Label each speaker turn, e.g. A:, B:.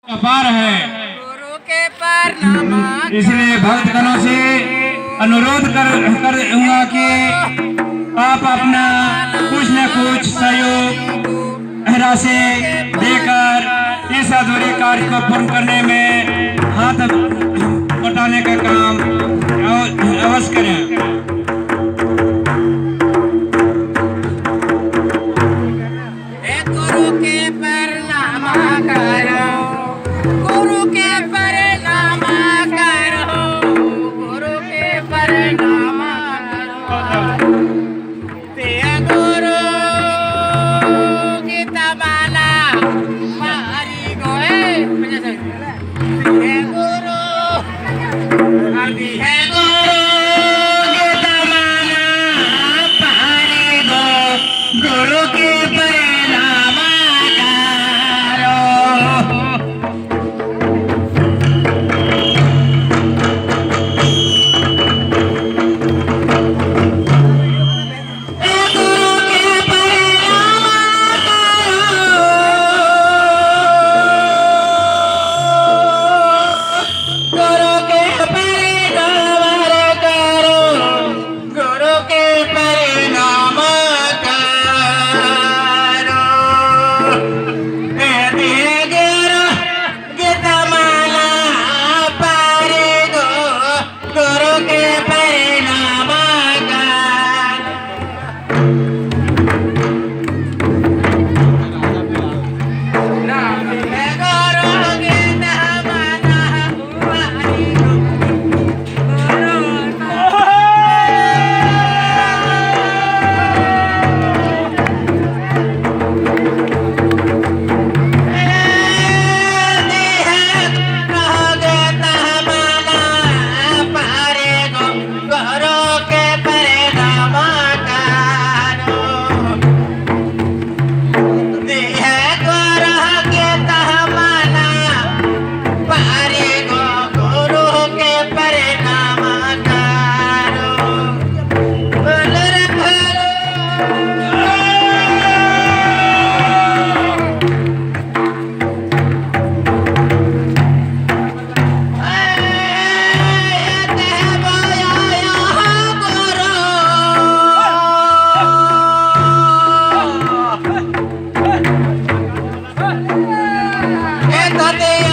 A: अपार है।
B: गुरु के परनामा
A: इसलिए भक्तगणों से अनुरोध करूंगा कि आप अपना कुछ न कुछ सहयोग राशि देकर इस अधूरे कार्य को पूर्ण करने में हाथ बटाने का काम अवश्य करें।
B: गुरु के परनामा करो, गुरु के परनामा करो, गुरु के परनामा करो। तेरा गुरु की तबाला मारी गोए तेरे गुरु अभी है गुरु की तबाला मारी गो गुरु के परनामा करो। Tate